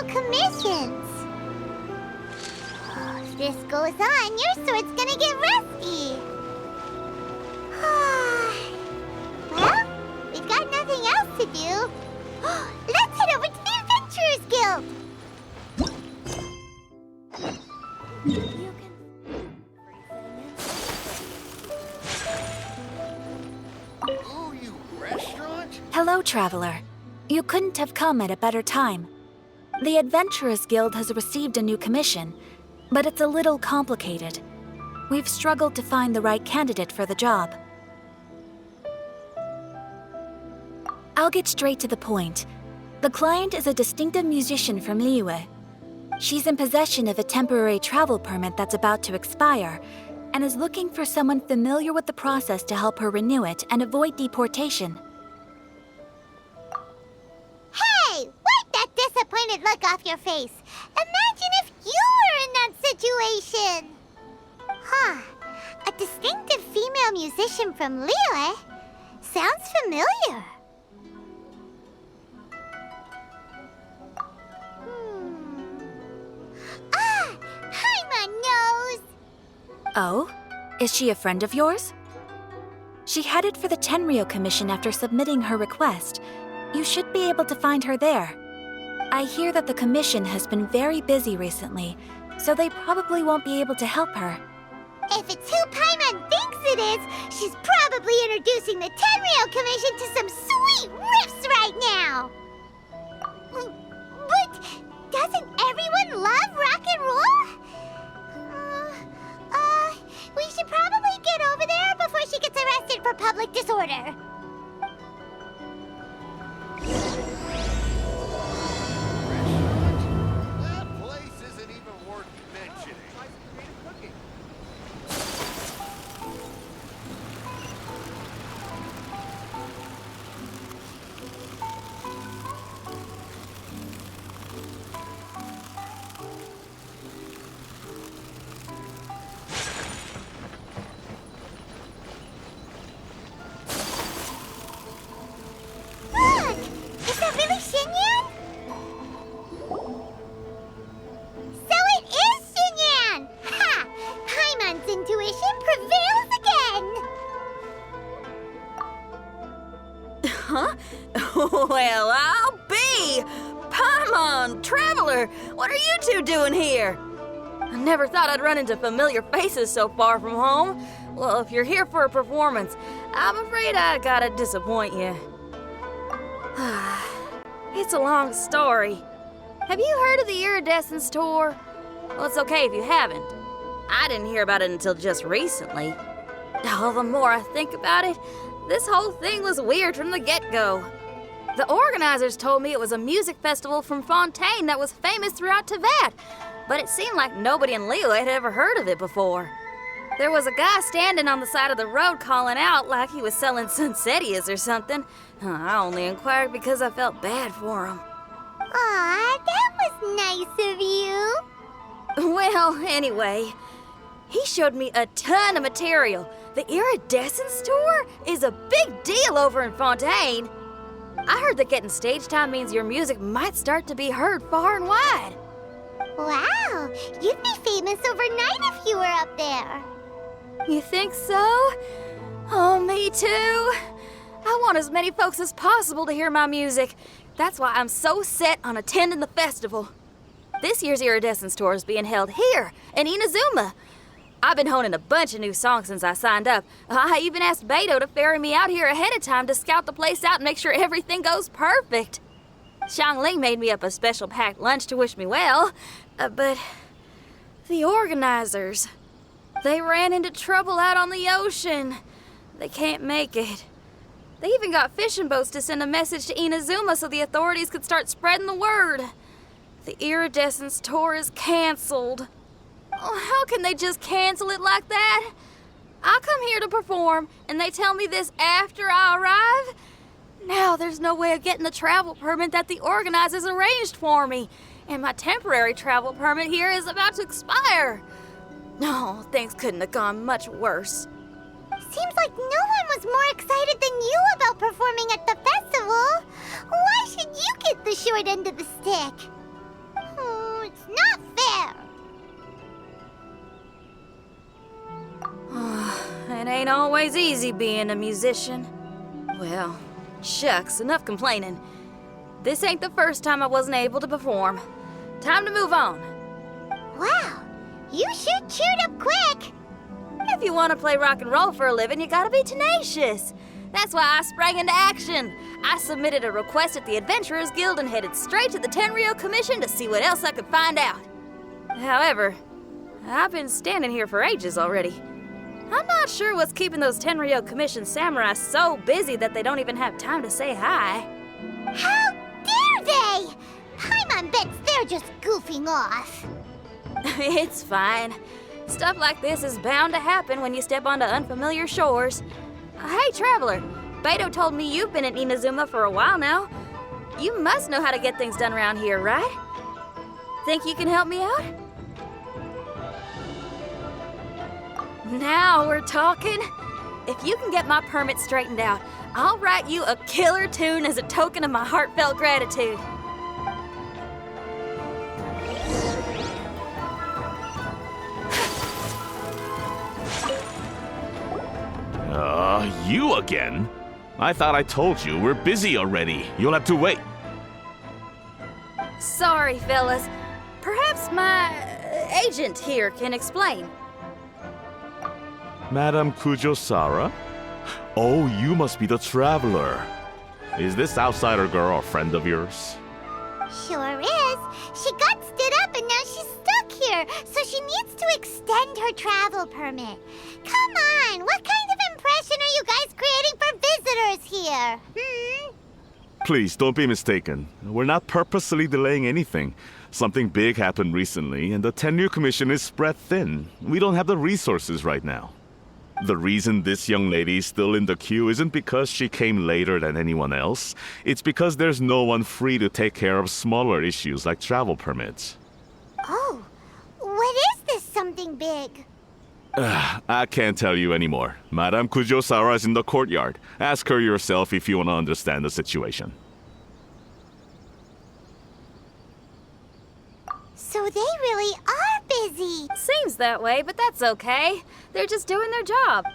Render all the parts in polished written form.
new commissions. If this goes on, your sword's gonna get rusty. Well, we've got nothing else to do. Let's head over to the Adventurers Guild. Oh, you restaurant? Hello, traveler. You couldn't have come at a better time. The Adventurers Guild has received a new commission, but it's a little complicated. We've struggled to find the right candidate for the job. I'll get straight to the point. The client is a distinctive musician from Liyue. She's in possession of a temporary travel permit that's about to expire, and is looking for someone familiar with the process to help her renew it and avoid deportation. Hey, wipe that disappointed look off your face. Imagine if you were in that situation. Huh. A distinctive female musician from Liyue? Sounds familiar. Paimon knows. Oh? Is she a friend of yours? She headed for the Tenryou Commission after submitting her request. You should be able to find her there. I hear that the commission has been very busy recently, so they probably won't be able to help her. If it's who Paimon thinks it is, she's probably introducing the Tenryou Commission to some sweet riffs right now. But doesn't everyone love rock and roll? We should probably get over there before she gets arrested for public disorder. That place isn't even worth mentioning. Look! Is that really Xinyan? So it is Xinyan! Ha! Paimon's intuition prevails again! Huh? Well, I'll be! Paimon, Traveler, what are you two doing here? I never thought I'd run into familiar faces so far from home. Well, if you're here for a performance, I'm afraid I gotta disappoint you. It's a long story. Have you heard of the Iridescence Tour? Well, it's okay if you haven't. I didn't hear about it until just recently. Oh, the more I think about it, this whole thing was weird from the get-go. The organizers told me it was a music festival from Fontaine that was famous throughout Teyvat, but it seemed like nobody in Liyue had ever heard of it before. There was a guy standing on the side of the road calling out like he was selling Sunsetias or something. I only inquired because I felt bad for him. Aw, that was nice of you. Well, anyway, he showed me a ton of material. The Iridescence Tour is a big deal over in Fontaine. I heard that getting stage time means your music might start to be heard far and wide. Wow, you'd be famous overnight if you were up there. You think so? Oh, me too. I want as many folks as possible to hear my music. That's why I'm so set on attending the festival. This year's Iridescence Tour is being held here in Inazuma. I've been honing a bunch of new songs since I signed up. I even asked Beto to ferry me out here ahead of time to scout the place out and make sure everything goes perfect. Xiangling made me up a special packed lunch to wish me well, but the organizers, they ran into trouble out on the ocean. They can't make it. They even got fishing boats to send a message to Inazuma so the authorities could start spreading the word. The Iridescence Tour is canceled. Oh, how can they just cancel it like that? I come here to perform, and they tell me this after I arrive? Now there's no way of getting the travel permit that the organizers arranged for me, and my temporary travel permit here is about to expire. No, things couldn't have gone much worse. Seems like no one was more excited than you about performing at the festival. Why should you get the short end of the stick? ain't always easy being a musician. Well, shucks, enough complaining. This ain't the first time I wasn't able to perform. Time to move on. Wow, you sure cheered up quick. If you want to play rock and roll for a living, you gotta be tenacious. That's why I sprang into action. I submitted a request at the Adventurers Guild and headed straight to the Tenryou Commission to see what else I could find out. However, I've been standing here for ages already. I'm not sure what's keeping those Tenryou Commission samurai so busy that they don't even have time to say hi. How dare they? Paimon bets they're just goofing off. It's fine. Stuff like this is bound to happen when you step onto unfamiliar shores. Hey, Traveler, Beto told me you've been at Inazuma for a while now. You must know how to get things done around here, right? Think you can help me out? Now we're talking. If you can get my permit straightened out, I'll write you a killer tune as a token of my heartfelt gratitude. You again? I thought I told you, we're busy already. You'll have to wait. Sorry, fellas. Perhaps my agent here can explain. Madame Kujosara? Oh, you must be the traveler. Is this outsider girl a friend of yours? Sure is. She got stood up and now she's stuck here, so she needs to extend her travel permit. Come on, what kind of impression are you guys creating for visitors here? Please, don't be mistaken. We're not purposely delaying anything. Something big happened recently, and the Tenryou Commission is spread thin. We don't have the resources right now. The reason this young lady is still in the queue isn't because she came later than anyone else. It's because there's no one free to take care of smaller issues like travel permits. Oh, what is this something big? I can't tell you anymore. Madame Kujosara is in the courtyard. Ask her yourself if you want to understand the situation. So they really are busy. Seems that way, but that's okay. They're just doing their job.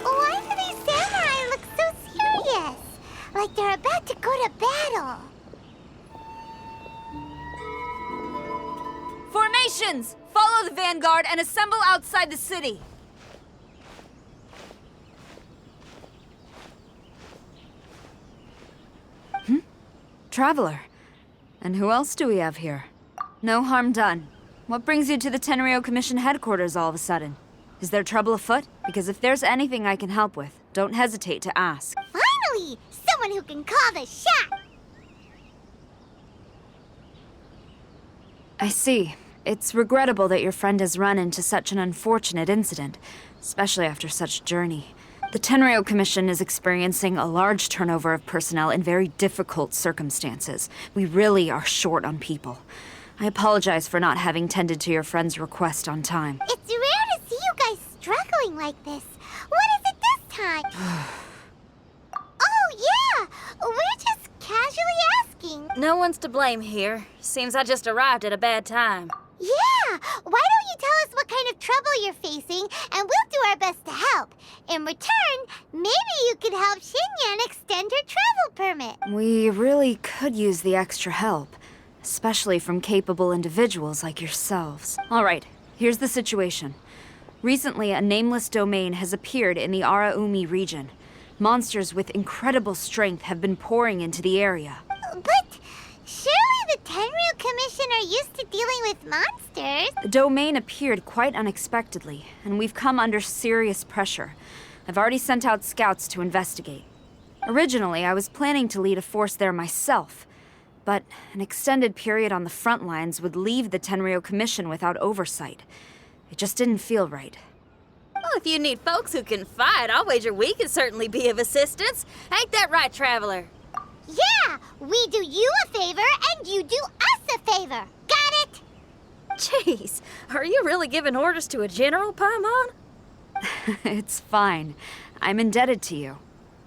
Why do these samurai look so serious? Like they're about to go to battle. Formations! Follow the vanguard and assemble outside the city. Traveler. And who else do we have here? No harm done. What brings you to the Tenryou Commission headquarters all of a sudden? Is there trouble afoot? Because if there's anything I can help with, don't hesitate to ask. Finally, someone who can call the shot. I see. It's regrettable that your friend has run into such an unfortunate incident, especially after such a journey. The Tenryou Commission is experiencing a large turnover of personnel in very difficult circumstances. We really are short on people. I apologize for not having tended to your friend's request on time. It's rare to see you guys struggling like this. What is it this time? Oh, yeah! We're just casually asking. No one's to blame here. Seems I just arrived at a bad time. Yeah! Why don't you tell us what kind of trouble you're facing, and we'll do our best to help. In return, maybe you could help Xinyan extend her travel permit. We really could use the extra help, especially from capable individuals like yourselves. All right, here's the situation. Recently, a nameless domain has appeared in the Araumi region. Monsters with incredible strength have been pouring into the area. But surely the Tenryou Commission are used to dealing with monsters. The domain appeared quite unexpectedly, and we've come under serious pressure. I've already sent out scouts to investigate. Originally, I was planning to lead a force there myself, but an extended period on the front lines would leave the Tenryou Commission without oversight. It just didn't feel right. Well, if you need folks who can fight, I'll wager we can certainly be of assistance. Ain't that right, Traveler? Yeah, we do you a favor and you do us a favor. Got it? Jeez, are you really giving orders to a general, Paimon? It's fine. I'm indebted to you.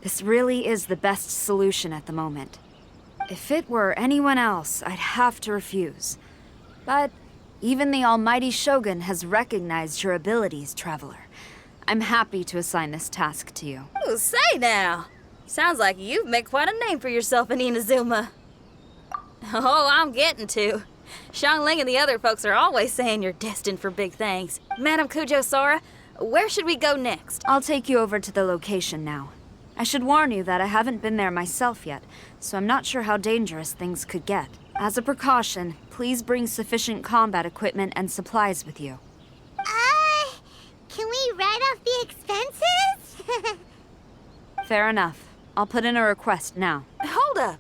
This really is the best solution at the moment. If it were anyone else, I'd have to refuse. But even the almighty Shogun has recognized your abilities, Traveler. I'm happy to assign this task to you. Ooh, say now. Sounds like you've made quite a name for yourself in Inazuma. Oh, I'm getting to. Xiangling and the other folks are always saying you're destined for big things. Madam Kujo-Sora, where should we go next? I'll take you over to the location now. I should warn you that I haven't been there myself yet, so I'm not sure how dangerous things could get. As a precaution, please bring sufficient combat equipment and supplies with you. Can we write off the expenses? Fair enough. I'll put in a request now. Hold up.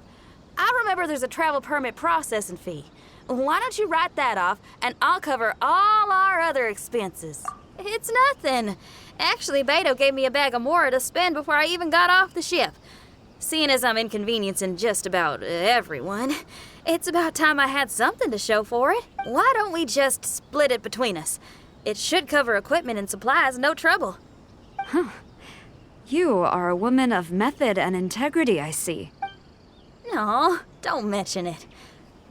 I remember there's a travel permit processing fee. Why don't you write that off, and I'll cover all our other expenses. It's nothing. Actually, Beto gave me a bag of Mora to spend before I even got off the ship. Seeing as I'm inconveniencing just about everyone, it's about time I had something to show for it. Why don't we just split it between us? It should cover equipment and supplies, no trouble. You are a woman of method and integrity, I see. No, don't mention it.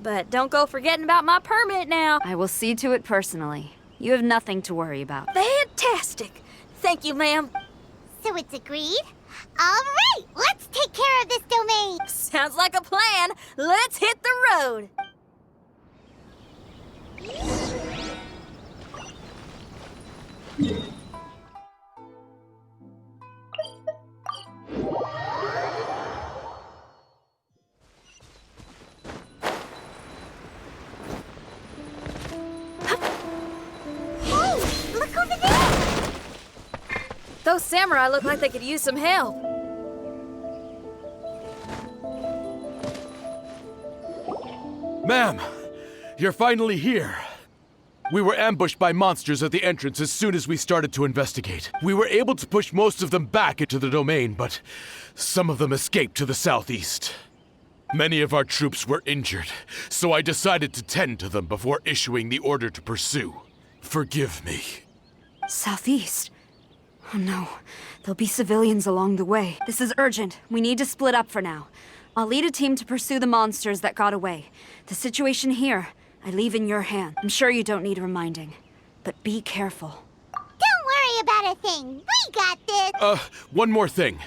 But don't go forgetting about my permit now. I will see to it personally. You have nothing to worry about. Fantastic. Thank you, ma'am. So it's agreed? Alright, let's take care of this domain! Sounds like a plan. Let's hit the road. Hey, look over there! Those samurai look like they could use some help. Ma'am, you're finally here. We were ambushed by monsters at the entrance as soon as we started to investigate. We were able to push most of them back into the domain, but some of them escaped to the southeast. Many of our troops were injured, so I decided to tend to them before issuing the order to pursue. Forgive me. Southeast? Oh no, there'll be civilians along the way. This is urgent. We need to split up for now. I'll lead a team to pursue the monsters that got away. The situation here, I leave in your hand. I'm sure you don't need reminding, but be careful. Don't worry about a thing. We got this. One more thing.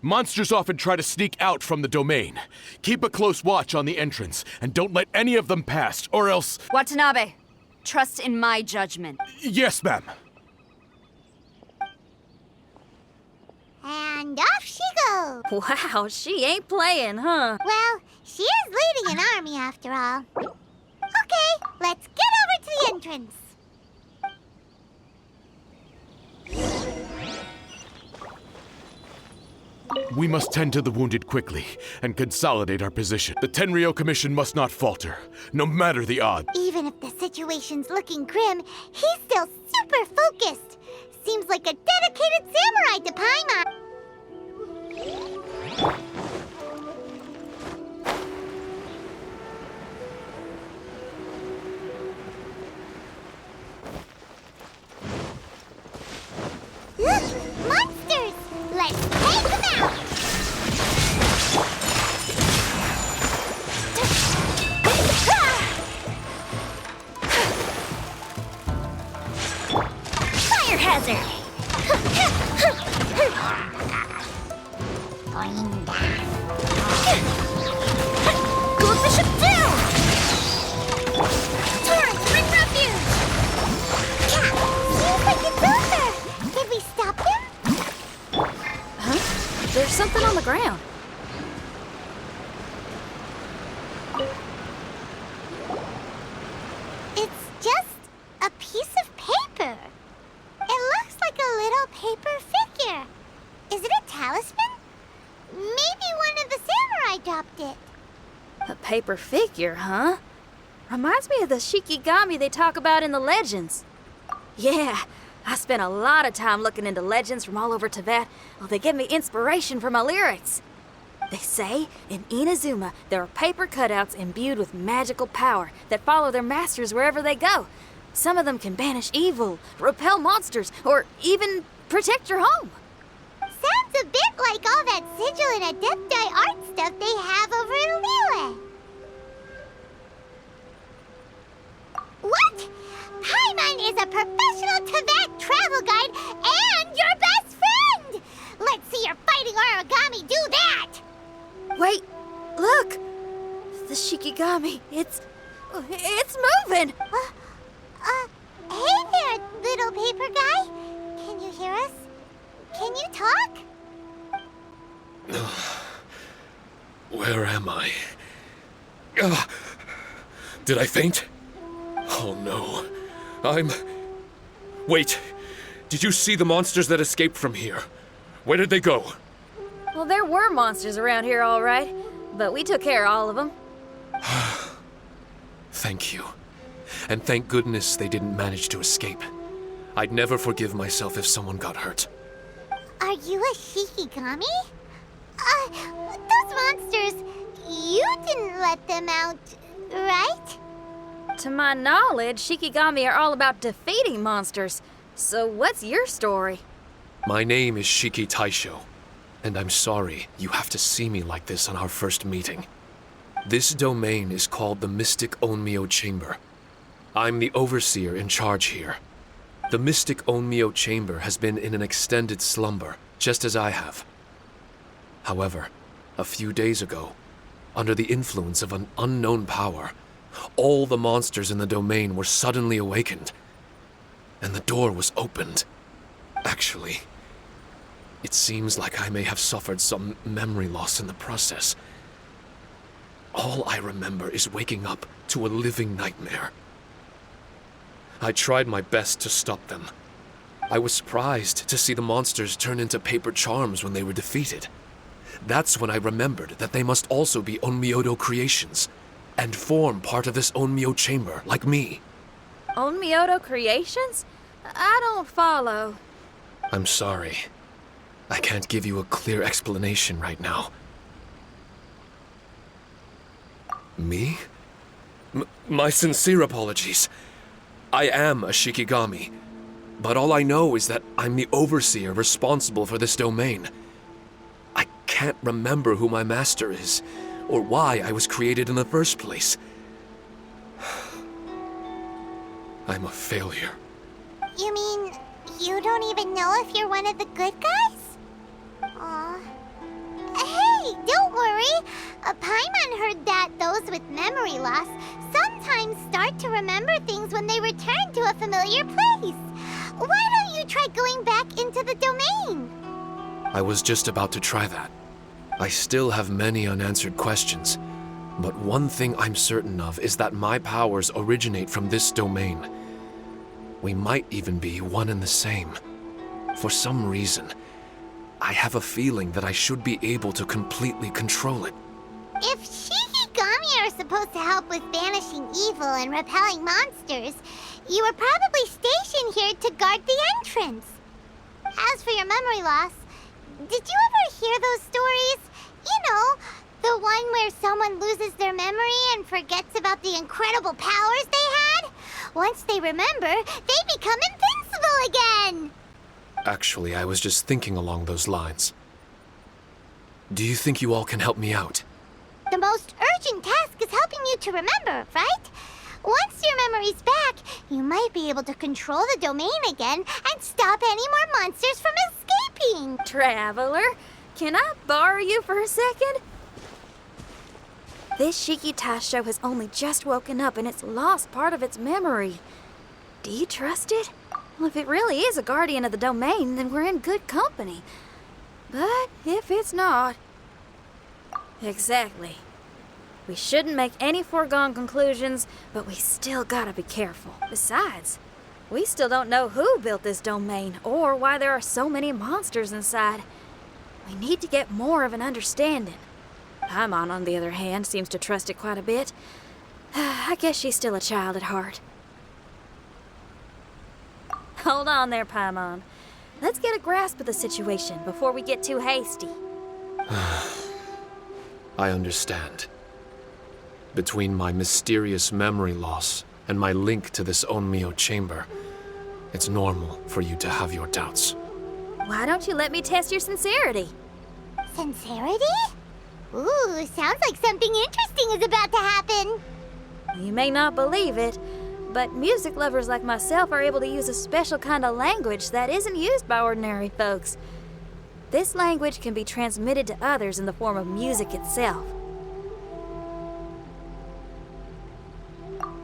Monsters often try to sneak out from the domain. Keep a close watch on the entrance, and don't let any of them pass, or else... Watanabe, trust in my judgment. Yes, ma'am. And off she goes. Wow, she ain't playing, huh? Well, she is leading an army after all. Okay, let's get over to the entrance. We must tend to the wounded quickly and consolidate our position. The Tenryou Commission must not falter, no matter the odds. Even if the situation's looking grim, he's still super focused. Seems like a dedicated samurai to Paimon. Look! Monsters! Let's take them out! Fire hazard! Go the ship down! Torrent, bring refuge! Seems like it's over! Did we stop him? Huh? There's something on the ground. It's just a piece of paper. It looks like a little paper figure. Is it a talisman? Maybe one of the samurai dropped it. A paper figure, huh? Reminds me of the Shikigami they talk about in the legends. Yeah, I spent a lot of time looking into legends from all over Tibet. Well, they give me inspiration for my lyrics. They say in Inazuma there are paper cutouts imbued with magical power that follow their masters wherever they go. Some of them can banish evil, repel monsters, or even protect your home. Sounds a bit like all that sigil and adepti art stuff they have over in Liyue. Wait, look! The Shikigami, it's moving! Hey there, little paper guy. Can you hear us? Can you talk? Where am I? Ah! Did I faint? Oh no. Wait! Did you see the monsters that escaped from here? Where did they go? Well, there were monsters around here, all right, but we took care of all of them. Thank you. And thank goodness they didn't manage to escape. I'd never forgive myself if someone got hurt. Are you a Shikigami? Those monsters, you didn't let them out, right? To my knowledge, Shikigami are all about defeating monsters. So what's your story? My name is Shiki Taisho, and I'm sorry you have to see me like this on our first meeting. This domain is called the Mystic Onmyo Chamber. I'm the overseer in charge here. The Mystic Onmyo Chamber has been in an extended slumber, just as I have. However, a few days ago, under the influence of an unknown power, all the monsters in the domain were suddenly awakened, and the door was opened. Actually, it seems like I may have suffered some memory loss in the process. All I remember is waking up to a living nightmare. I tried my best to stop them. I was surprised to see the monsters turn into paper charms when they were defeated. That's when I remembered that they must also be Onmyodo creations, and form part of this Onmyo chamber, like me. Onmyodo creations? I don't follow. I'm sorry. I can't give you a clear explanation right now. Me? My sincere apologies. I am a Shikigami, but all I know is that I'm the overseer responsible for this domain. I can't remember who my master is, or why I was created in the first place. I'm a failure. You mean you don't even know if you're one of the good guys? Aw. Hey, don't worry. Paimon heard that those with memory loss sometimes start to remember things when they return to a familiar place. Why don't you try going back into the domain? I was just about to try that. I still have many unanswered questions, but one thing I'm certain of is that my powers originate from this domain. We might even be one and the same. For some reason, I have a feeling that I should be able to completely control it. If Shikigami are supposed to help with banishing evil and repelling monsters, you were probably stationed here to guard the entrance. As for your memory loss, did you ever hear those stories? You know, the one where someone loses their memory and forgets about the incredible powers they had? Once they remember, they become invincible again! Actually, I was just thinking along those lines. Do you think you all can help me out? The most urgent task is helping you to remember, right? Once your memory's back, you might be able to control the domain again and stop any more monsters from escaping. Traveler, can I borrow you for a second? This Shiki Taisho has only just woken up and it's lost part of its memory. Do you trust it? Well, if it really is a guardian of the domain, then we're in good company. But if it's not... Exactly. We shouldn't make any foregone conclusions, but we still gotta be careful. Besides, we still don't know who built this domain or why there are so many monsters inside. We need to get more of an understanding. Paimon, on the other hand, seems to trust it quite a bit. I guess she's still a child at heart. Hold on there, Paimon. Let's get a grasp of the situation before we get too hasty. I understand. Between my mysterious memory loss and my link to this Onmyo chamber, it's normal for you to have your doubts. Why don't you let me test your sincerity? Sincerity? Ooh, sounds like something interesting is about to happen. You may not believe it, but music lovers like myself are able to use a special kind of language that isn't used by ordinary folks. This language can be transmitted to others in the form of music itself.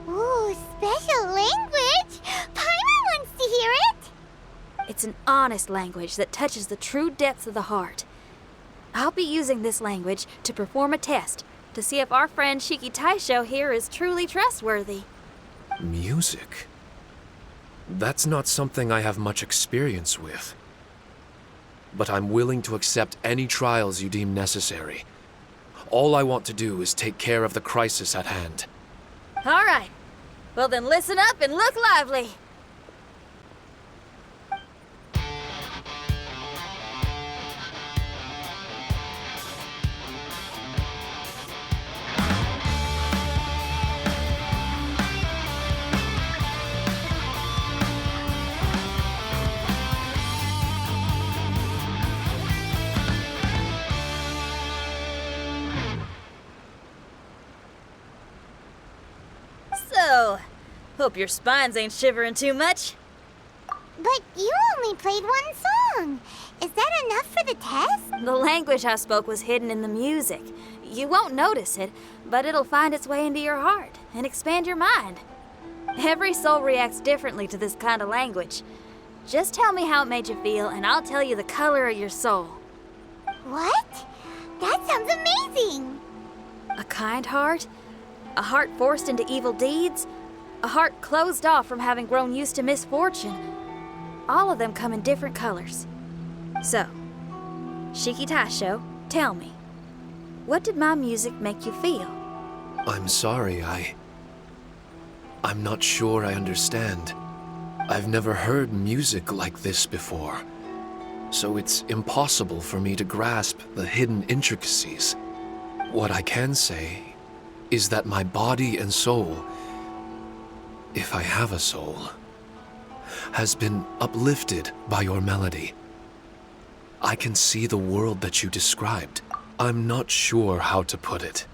Ooh, special language! Paimon wants to hear it! It's an honest language that touches the true depths of the heart. I'll be using this language to perform a test to see if our friend Shiki Taisho here is truly trustworthy. Music? That's not something I have much experience with. But I'm willing to accept any trials you deem necessary. All I want to do is take care of the crisis at hand. All right. Well then listen up and look lively. So, hope your spines ain't shivering too much. But you only played one song. Is that enough for the test? The language I spoke was hidden in the music. You won't notice it, but it'll find its way into your heart and expand your mind. Every soul reacts differently to this kind of language. Just tell me how it made you feel, and I'll tell you the color of your soul. What? That sounds amazing! A kind heart? A heart forced into evil deeds? A heart closed off from having grown used to misfortune? All of them come in different colors. So, Shiki Taisho, tell me, what did my music make you feel? I'm sorry, I'm not sure I understand. I've never heard music like this before, so it's impossible for me to grasp the hidden intricacies. What I can say is that my body and soul, if I have a soul, has been uplifted by your melody. I can see the world that you described. I'm not sure how to put it,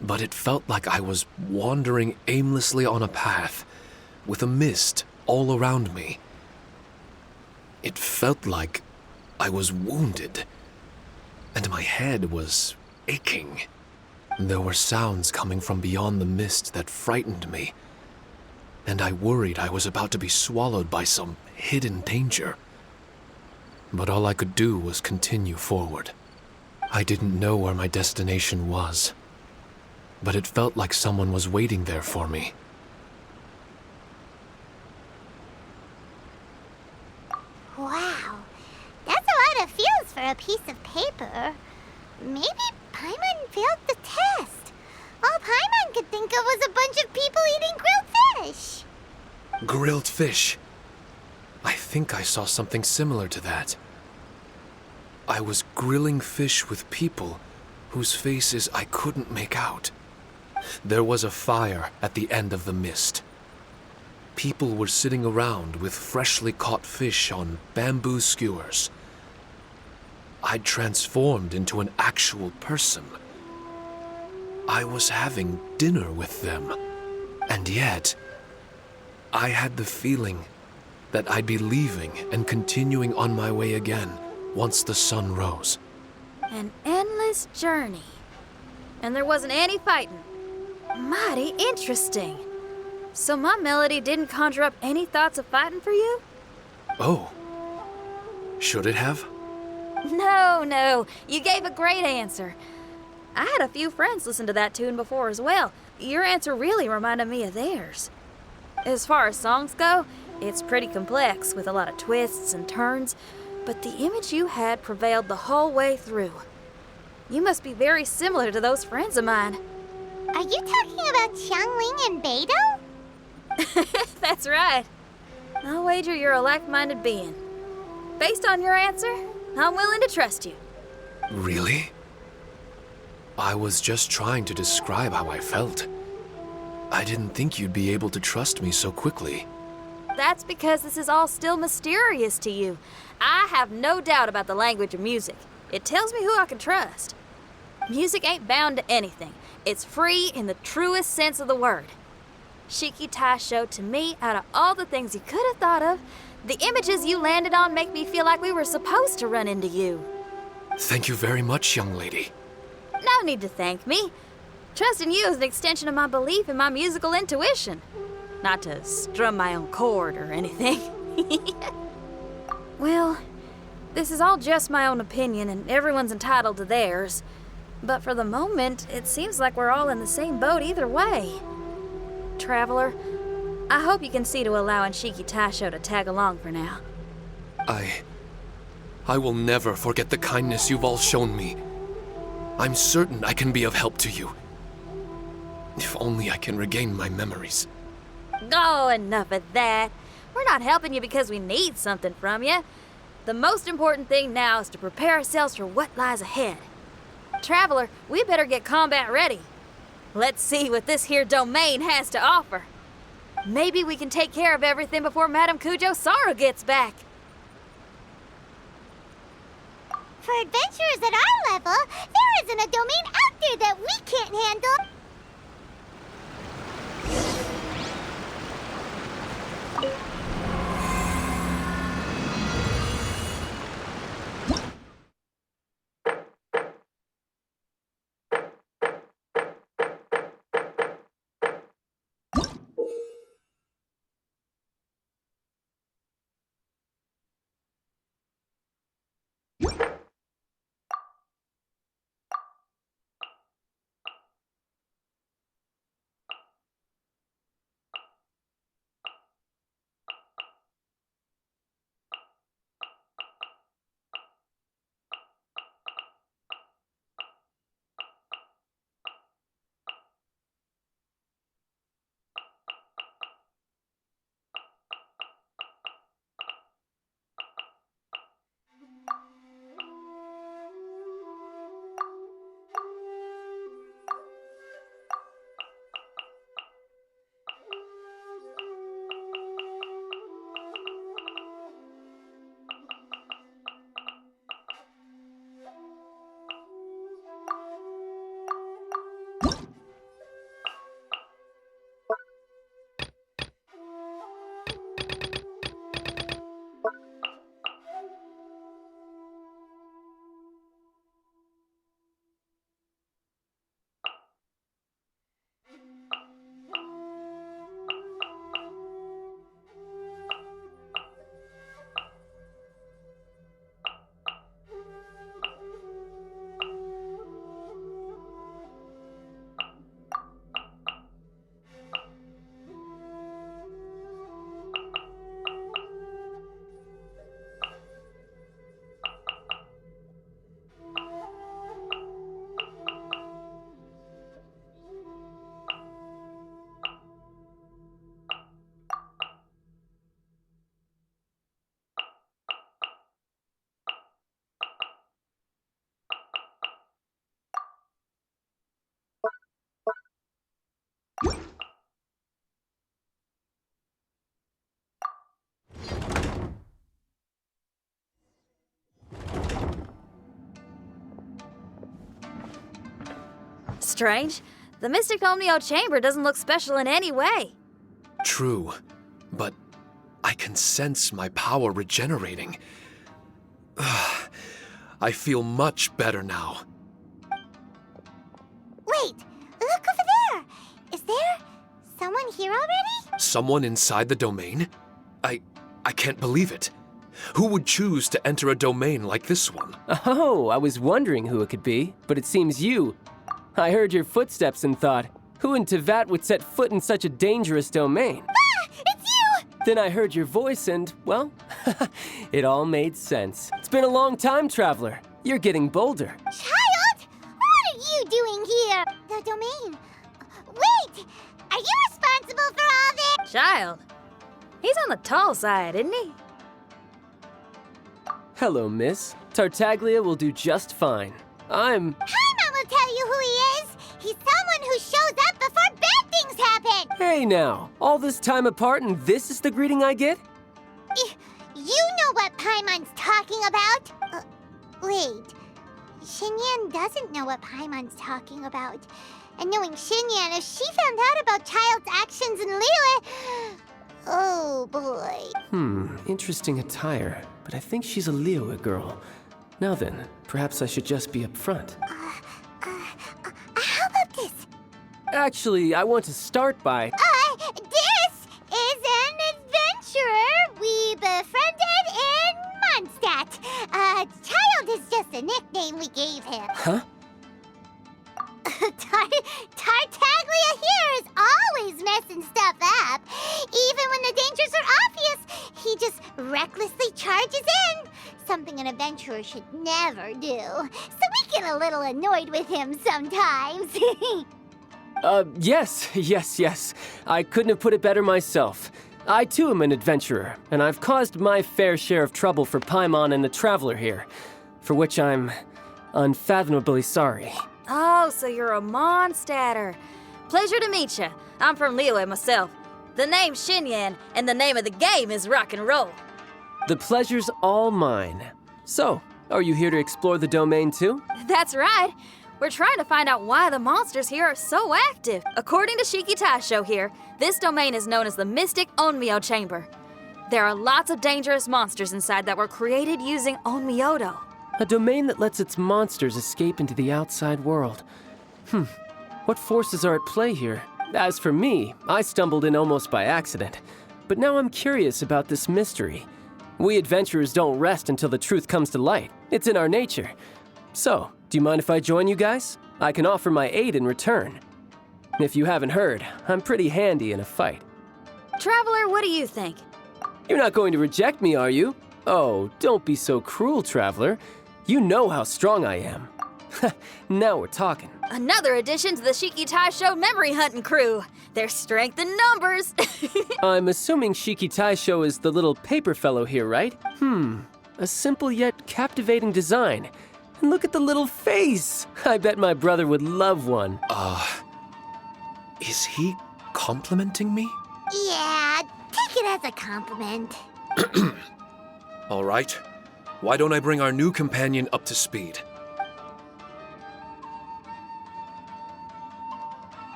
but it felt like I was wandering aimlessly on a path with a mist all around me. It felt like I was wounded, and my head was aching. There were sounds coming from beyond the mist that frightened me, and I worried I was about to be swallowed by some hidden danger. But all I could do was continue forward. I didn't know where my destination was, but it felt like someone was waiting there for me. Wow, that's a lot of feels for a piece of paper. Maybe Paimon failed the test. All Paimon could think of was a bunch of people eating grilled fish. Grilled fish. I think I saw something similar to that. I was grilling fish with people whose faces I couldn't make out. There was a fire at the end of the mist. People were sitting around with freshly caught fish on bamboo skewers. I'd transformed into an actual person. I was having dinner with them. And yet, I had the feeling that I'd be leaving and continuing on my way again once the sun rose. An endless journey. And there wasn't any fighting. Mighty interesting. So my melody didn't conjure up any thoughts of fighting for you? Oh. Should it have? No. You gave a great answer. I had a few friends listen to that tune before as well. Your answer really reminded me of theirs. As far as songs go, it's pretty complex with a lot of twists and turns, but the image you had prevailed the whole way through. You must be very similar to those friends of mine. Are you talking about Xiangling and Beidou? That's right. I'll wager you're a like-minded being. Based on your answer, I'm willing to trust you. Really? I was just trying to describe how I felt. I didn't think you'd be able to trust me so quickly. That's because this is all still mysterious to you. I have no doubt about the language of music. It tells me who I can trust. Music ain't bound to anything. It's free in the truest sense of the word. Shiki Taisho, to me, out of all the things you could have thought of, The images you landed on make me feel like we were supposed to run into you. Thank you very much, young lady. No need to thank me. Trusting you is an extension of my belief in my musical intuition. Not to strum my own chord or anything. Well, this is all just my own opinion, and everyone's entitled to theirs. But for the moment, it seems like we're all in the same boat either way. Traveler, I hope you can see to allowing Shiki Taisho to tag along for now. I will never forget the kindness you've all shown me. I'm certain I can be of help to you. If only I can regain my memories. Oh, enough of that. We're not helping you because we need something from you. The most important thing now is to prepare ourselves for what lies ahead. Traveler, we better get combat ready. Let's see what this here domain has to offer. Maybe we can take care of everything before Madame Kujo Saru gets back. For adventurers at our level, there isn't a domain out there that we can't handle. Strange. The Mystic Omnio Chamber doesn't look special in any way. True, but I can sense my power regenerating. I feel much better now. Wait, look over there! Is there someone here already? Someone inside the domain? I can't believe it. Who would choose to enter a domain like this one? Oh, I was wondering who it could be, but it seems you. I heard your footsteps and thought, who in Tevat would set foot in such a dangerous domain? Ah! It's you! Then I heard your voice and, well, it all made sense. It's been a long time, Traveler. You're getting bolder. Child! What are you doing here? The domain. Wait! Are you responsible for all this? Child. He's on the tall side, isn't he? Hello, miss. Tartaglia will do just fine. Paimon will tell you who he is. He's someone who shows up before bad things happen. Hey now, all this time apart and this is the greeting I get? You know what Paimon's talking about. Wait. Xinyan doesn't know what Paimon's talking about. And knowing Xinyan, if she found out about Child's actions in Liyue... Oh boy. Interesting attire, but I think she's a Liyue girl. Now then, perhaps I should just be upfront. How about this? Actually, I want to start by... This is an adventurer we befriended in Mondstadt. Child is just a nickname we gave him. Huh? Tartaglia here is always messing stuff up. Even when the dangers are obvious, he just recklessly charges in. Something an adventurer should never do. So we get a little annoyed with him sometimes. Yes. I couldn't have put it better myself. I too am an adventurer, and I've caused my fair share of trouble for Paimon and the Traveler here, for which I'm unfathomably sorry. Oh, so you're a Mondstadter. Pleasure to meet you. I'm from Liyue myself. The name's Xinyan, and the name of the game is rock and roll. The pleasure's all mine. So, are you here to explore the domain too? That's right. We're trying to find out why the monsters here are so active. According to Shiki Taisho here, this domain is known as the Mystic Onmyo Chamber. There are lots of dangerous monsters inside that were created using Onmyodo. A domain that lets its monsters escape into the outside world. What forces are at play here? As for me, I stumbled in almost by accident. But now I'm curious about this mystery. We adventurers don't rest until the truth comes to light. It's in our nature. So, do you mind if I join you guys? I can offer my aid in return. If you haven't heard, I'm pretty handy in a fight. Traveler, what do you think? You're not going to reject me, are you? Oh, don't be so cruel, Traveler. You know how strong I am. Now we're talking. Another addition to the Shiki Taisho memory hunting crew. There's strength in numbers. I'm assuming Shiki Taisho is the little paper fellow here, right? A simple yet captivating design. And look at the little face. I bet my brother would love one. Is he complimenting me? Yeah, take it as a compliment. All right. Why don't I bring our new companion up to speed?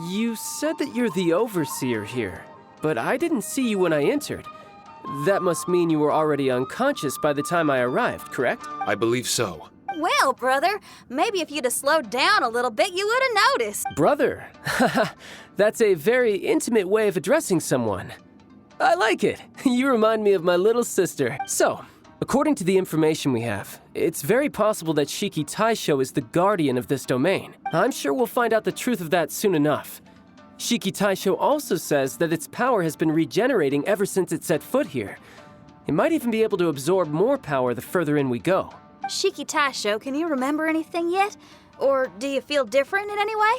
You said that you're the overseer here, but I didn't see you when I entered. That must mean you were already unconscious by the time I arrived, correct? I believe so. Well, brother, maybe if you'd have slowed down a little bit, you would have noticed. Brother? That's a very intimate way of addressing someone. I like it. You remind me of my little sister. So, according to the information we have, it's very possible that Shiki Taisho is the guardian of this domain. I'm sure we'll find out the truth of that soon enough. Shiki Taisho also says that its power has been regenerating ever since it set foot here. It might even be able to absorb more power the further in we go. Shiki Taisho, can you remember anything yet? Or do you feel different in any way?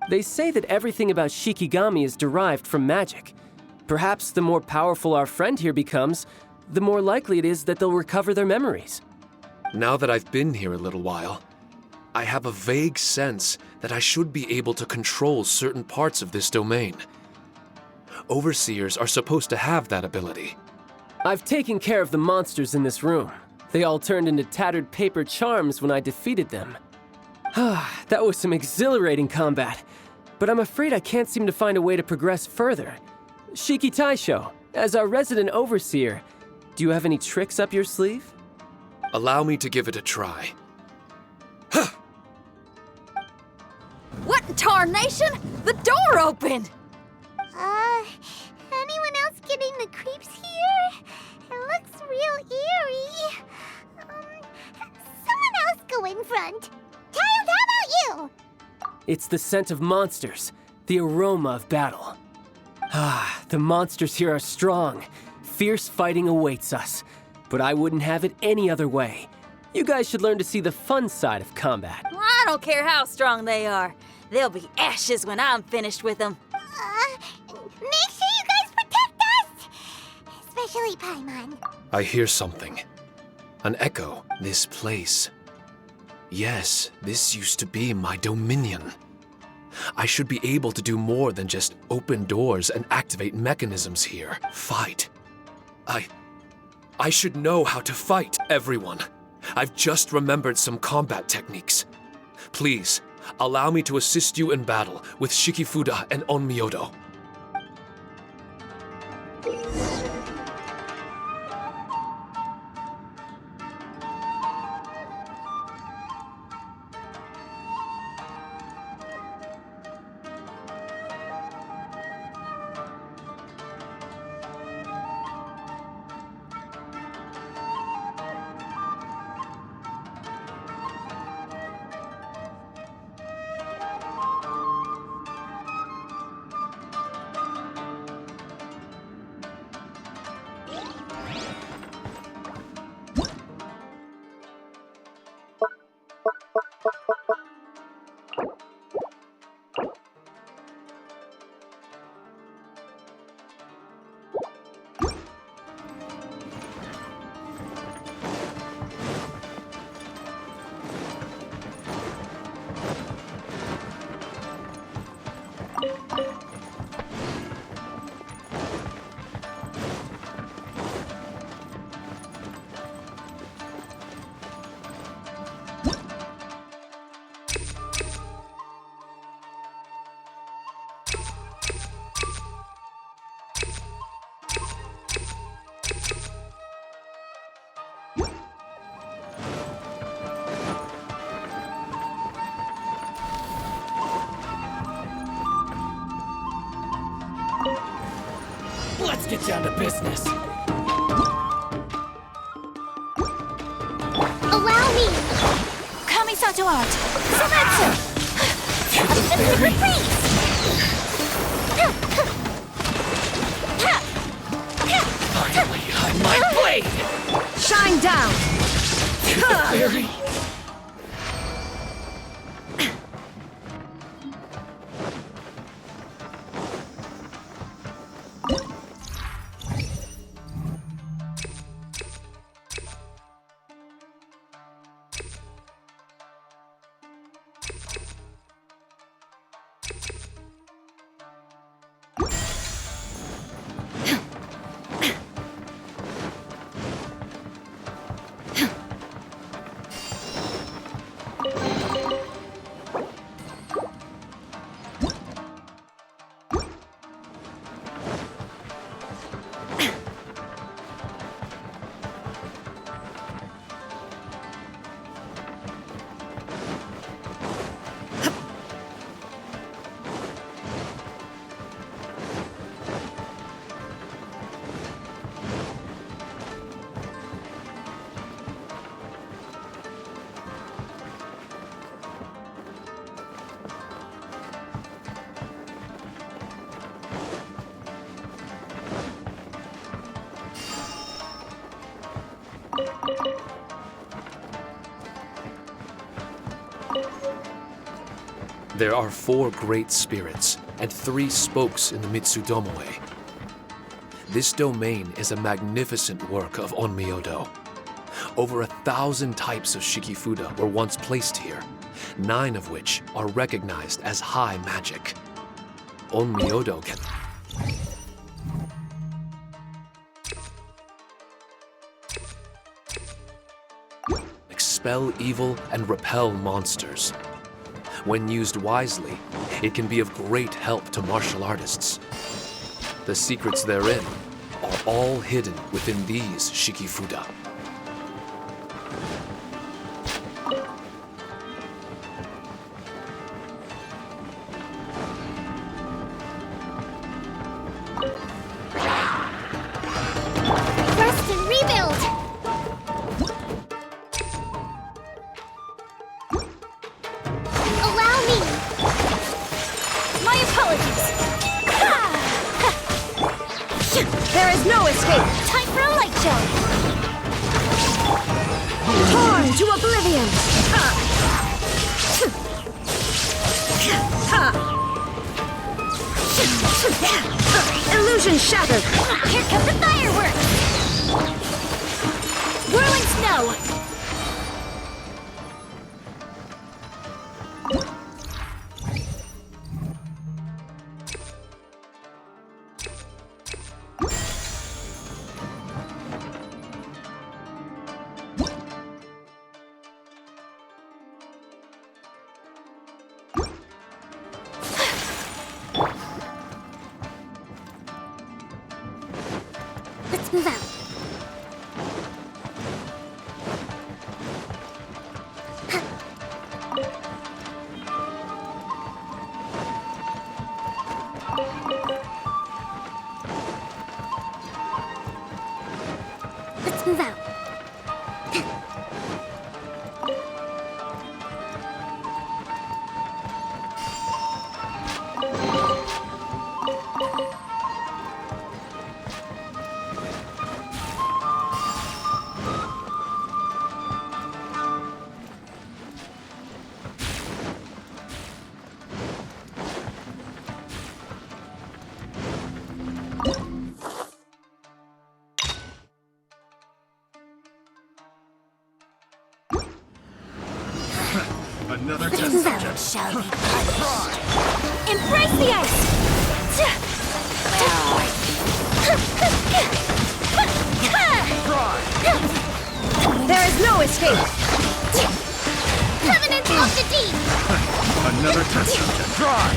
They say that everything about Shikigami is derived from magic. Perhaps the more powerful our friend here becomes, the more likely it is that they'll recover their memories. Now that I've been here a little while, I have a vague sense that I should be able to control certain parts of this domain. Overseers are supposed to have that ability. I've taken care of the monsters in this room. They all turned into tattered paper charms when I defeated them. That was some exhilarating combat, but I'm afraid I can't seem to find a way to progress further. Shiki Taisho, as our resident overseer, do you have any tricks up your sleeve? Allow me to give it a try. What in tarnation? The door opened! Anyone else getting the creeps here? It looks real eerie. Someone else go in front. Child, how about you? It's the scent of monsters, the aroma of battle. The monsters here are strong. Fierce fighting awaits us. But I wouldn't have it any other way. You guys should learn to see the fun side of combat. I don't care how strong they are. They'll be ashes when I'm finished with them. Make sure you guys protect us! Especially Paimon. I hear something. An echo. This place. Yes, this used to be my dominion. I should be able to do more than just open doors and activate mechanisms here. Fight. I should know how to fight, everyone. I've just remembered some combat techniques. Please, allow me to assist you in battle with Shikifuda and Onmyodo. Let's get down to business. Allow me! Kamisato art! Samatsu! Offensive reprise! Finally, on my blade! Shine down! Very. There are 4 great spirits and 3 spokes in the Mitsudomoe. This domain is a magnificent work of Onmyodo. Over 1,000 types of Shikifuda were once placed here, 9 of which are recognized as high magic. Onmyodo can expel evil and repel monsters. When used wisely, it can be of great help to martial artists. The secrets therein are all hidden within these Shikifuda. Rest and rebuild! Allow me! My apologies! There is no escape! Time for a light show! Torn to oblivion! Illusion shattered! Here come the fireworks! Whirling snow! Let's move out. Let's move out. Another test subject. Shall be punished. Embrace the ice! There is no escape! Covenant of the Deep! Another test subject. Try!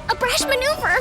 A brash maneuver!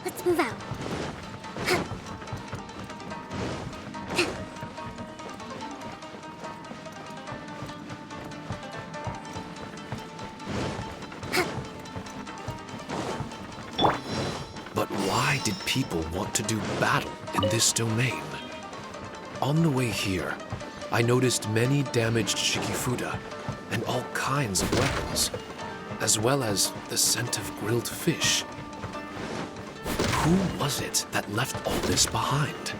Let's move out. But why did people want to do battle in this domain? On the way here, I noticed many damaged Shikifuda and all kinds of weapons, as well as the scent of grilled fish. Who was it that left all this behind?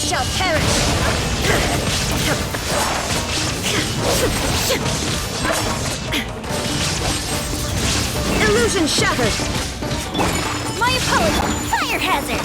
shall perish! Illusion shattered! My apologies! Fire hazard!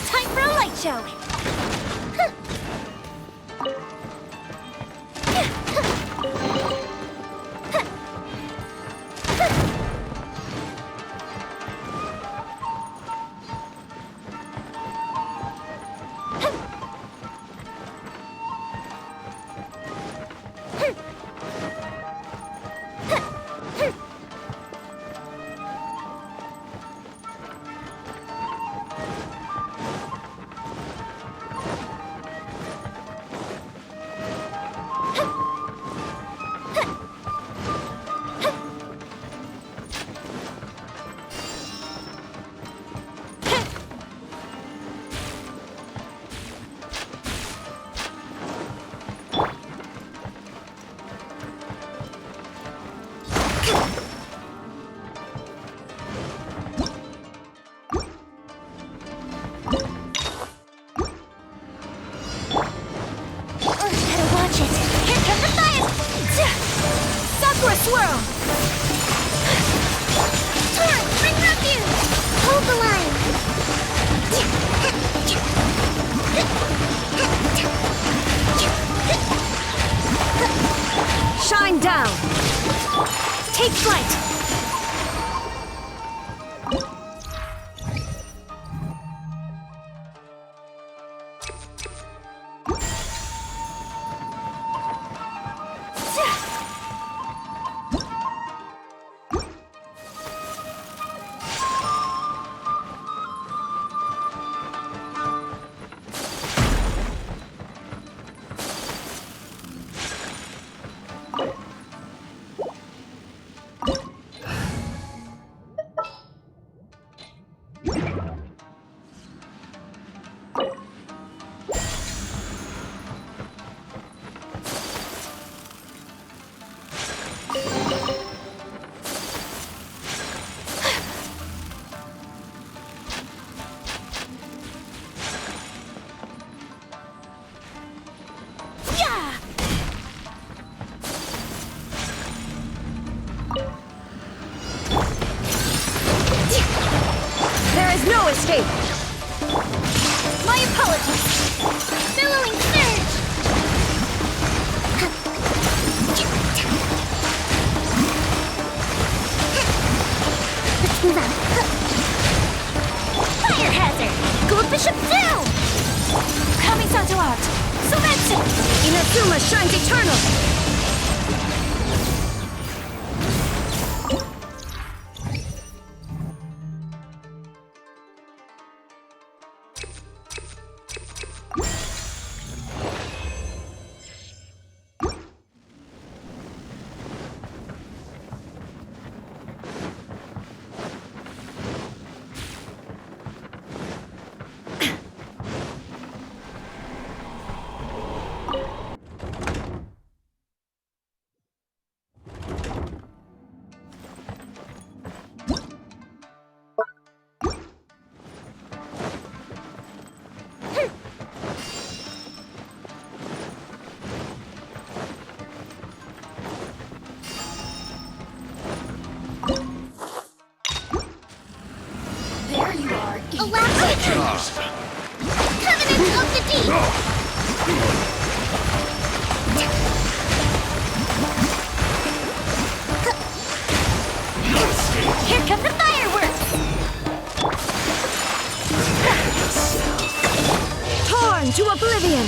Time for a light show! Swirl! Turn! Bring refuge! Hold the line! Shine down! Take flight! No escape! My apologies! Billowing surge! Let's move out. Fire hazard! Gold Bishop down! Kamisato out! Sometsu! Inazuma shines eternal! Covenant of the Deep! Here come the fireworks! Torn to oblivion!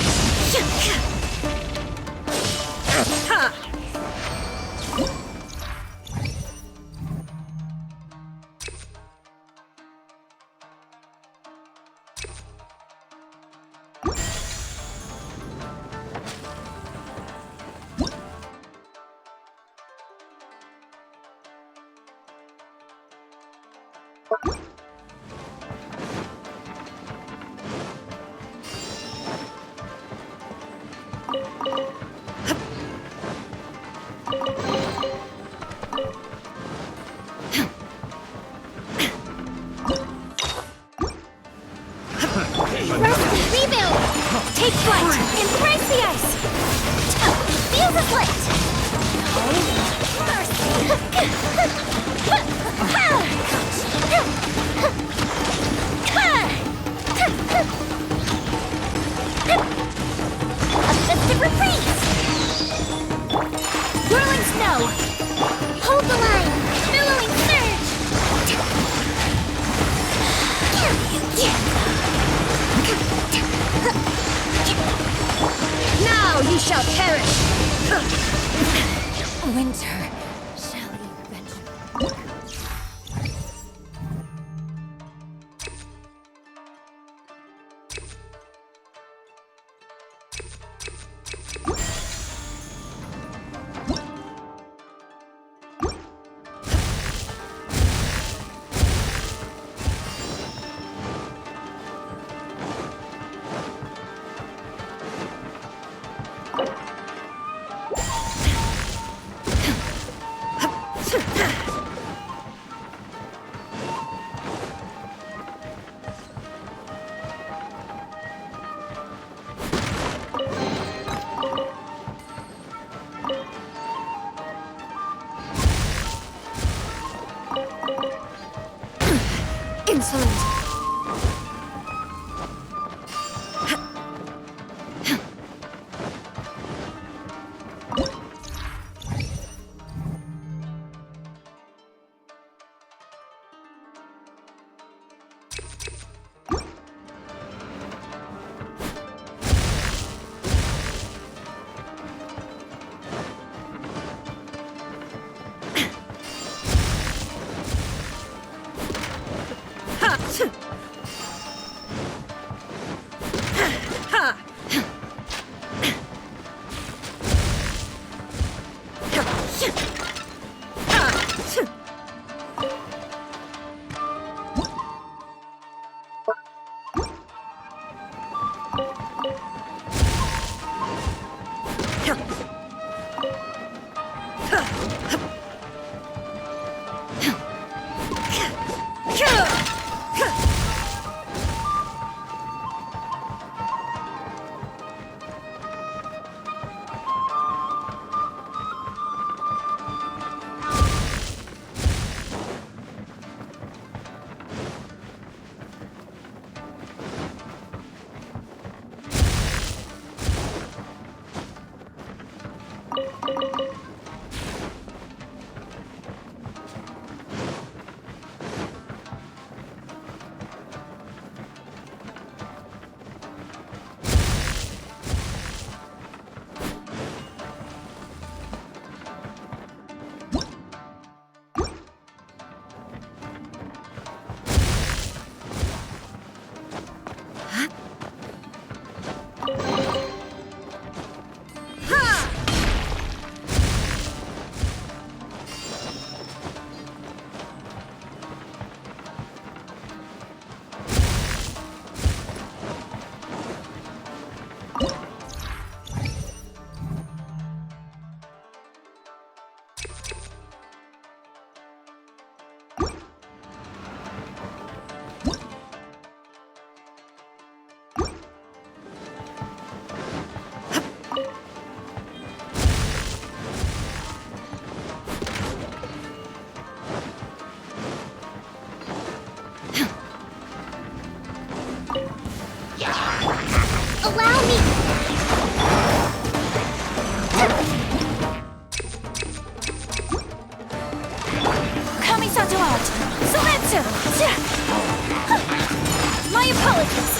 Rebuild! Take flight! Embrace the ice! Fuse the split! Offensive reprise! Whirling snow! Hold the line! Billowing surge! Now you shall perish! Winter, shall you venture? Insolent! Allow me! Kamisato out! Soretsu! My apologies!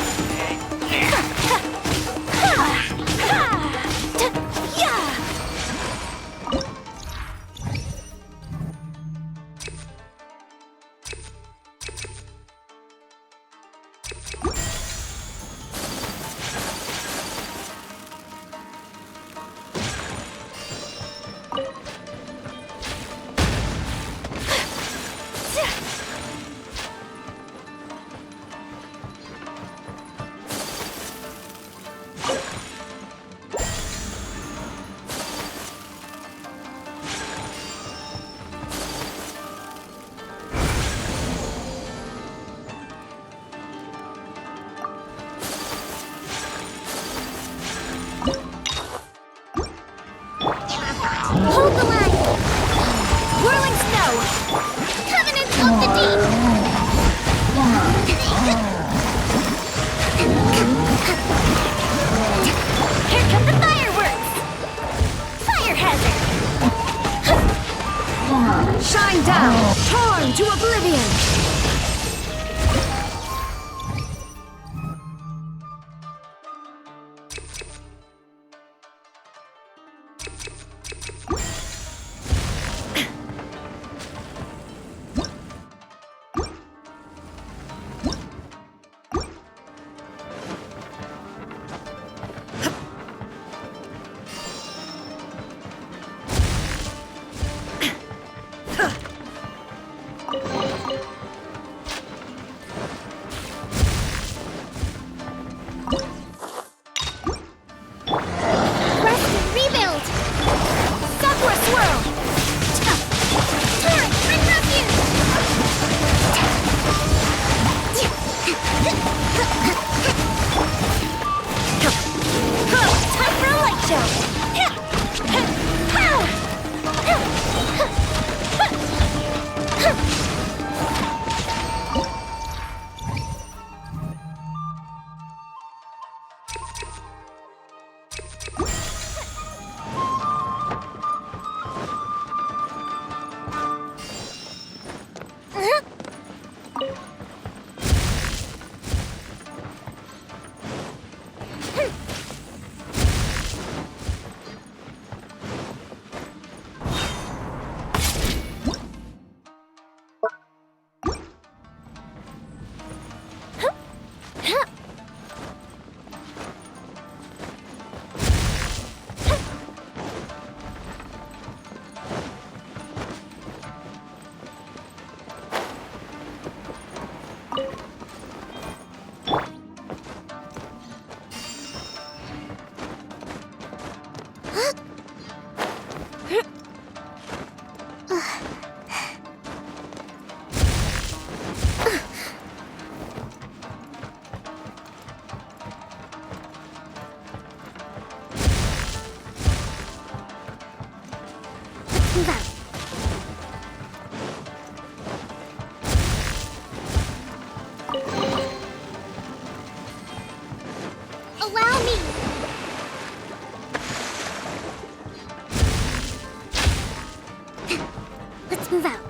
into oblivion! Allow me! Let's move out.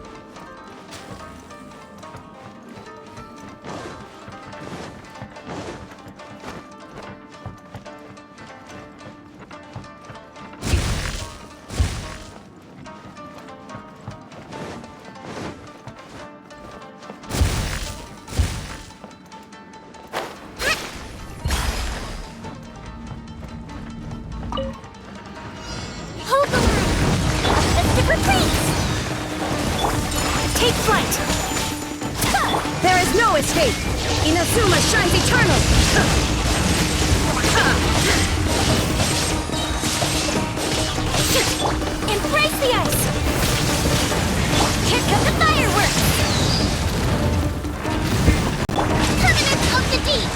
Hold the line! Let's retreat! Take flight! There is no escape! Inazuma shines eternal! Embrace the ice! Here come the fireworks! Covenant of the Deep!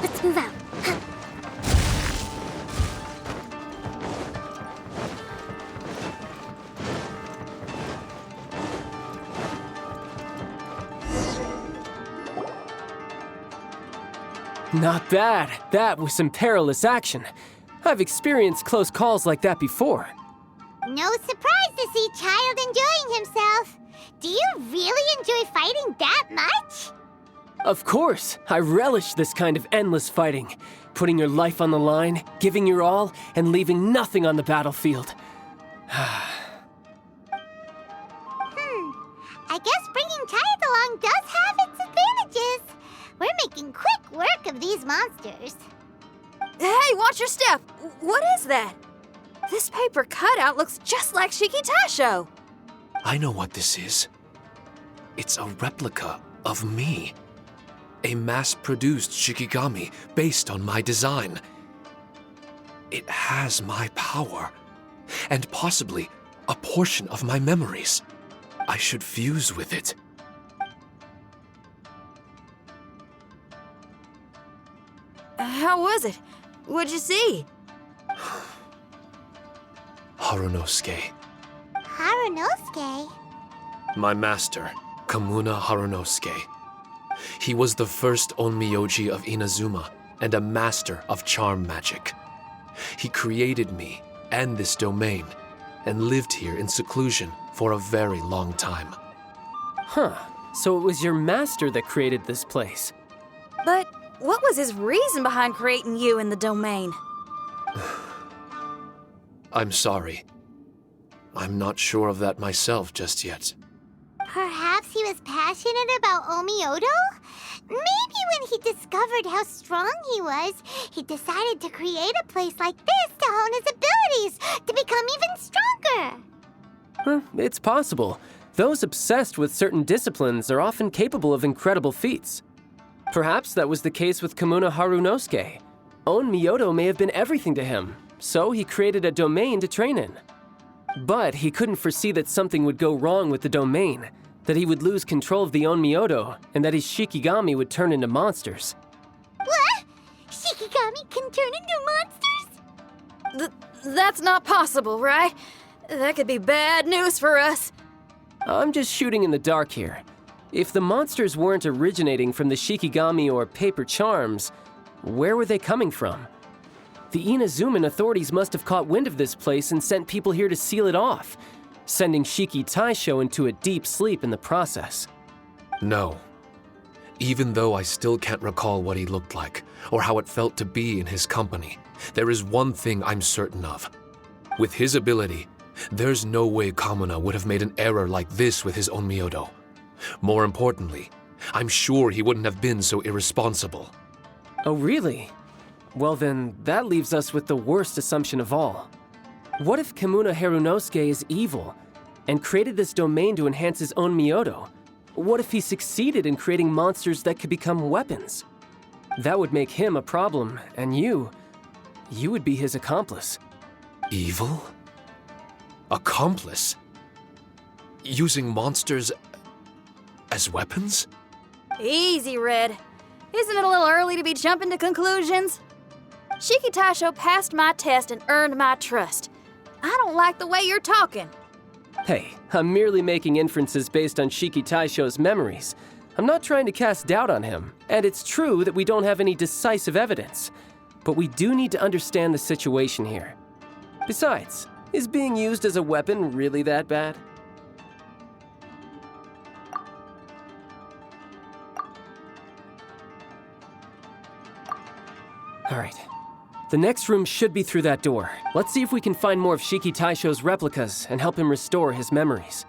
Let's move out. Not bad. That was some perilous action. I've experienced close calls like that before. No surprise to see Child enjoying himself. Do you really enjoy fighting that much? Of course, I relish this kind of endless fighting. Putting your life on the line, giving your all, and leaving nothing on the battlefield. I guess bringing Child along does have its advantages. We're making quick work of these monsters. Hey, watch your step! What is that? This paper cutout looks just like Shiki Taisho. I know what this is. It's a replica of me. A mass-produced Shikigami based on my design. It has my power, and possibly a portion of my memories. I should fuse with it. How was it? What'd you see? Harunosuke. Harunosuke? My master, Kamuna Harunosuke. He was the first Onmyoji of Inazuma and a master of charm magic. He created me and this domain, and lived here in seclusion for a very long time. Huh. So it was your master that created this place. But what was his reason behind creating you in the domain? I'm sorry. I'm not sure of that myself just yet. Perhaps he was passionate about Omiodo? Maybe when he discovered how strong he was, he decided to create a place like this to hone his abilities, to become even stronger. It's possible. Those obsessed with certain disciplines are often capable of incredible feats. Perhaps that was the case with Kamuna Harunosuke. On Myoto may have been everything to him, so he created a domain to train in. But he couldn't foresee that something would go wrong with the domain, that he would lose control of the Onmyoto, and that his Shikigami would turn into monsters. What? Shikigami can turn into monsters? That's not possible, right? That could be bad news for us. I'm just shooting in the dark here. If the monsters weren't originating from the Shikigami or paper charms, where were they coming from? The Inazuman authorities must have caught wind of this place and sent people here to seal it off, sending Shiki Taisho into a deep sleep in the process. No. Even though I still can't recall what he looked like, or how it felt to be in his company, there is one thing I'm certain of. With his ability, there's no way Kamuna would have made an error like this with his Onmyoto. More importantly, I'm sure he wouldn't have been so irresponsible. Oh, really? Well then, that leaves us with the worst assumption of all. What if Kamuna Harunosuke is evil and created this domain to enhance his own Myoto? What if he succeeded in creating monsters that could become weapons? That would make him a problem, and you would be his accomplice. Evil? Accomplice? Using monsters as weapons? Easy, Red. Isn't it a little early to be jumping to conclusions? Shiki Taisho passed my test and earned my trust. I don't like the way you're talking. Hey, I'm merely making inferences based on Shiki Taisho's memories. I'm not trying to cast doubt on him, and it's true that we don't have any decisive evidence. But we do need to understand the situation here. Besides, is being used as a weapon really that bad? All right. The next room should be through that door. Let's see if we can find more of Shiki Taisho's replicas and help him restore his memories.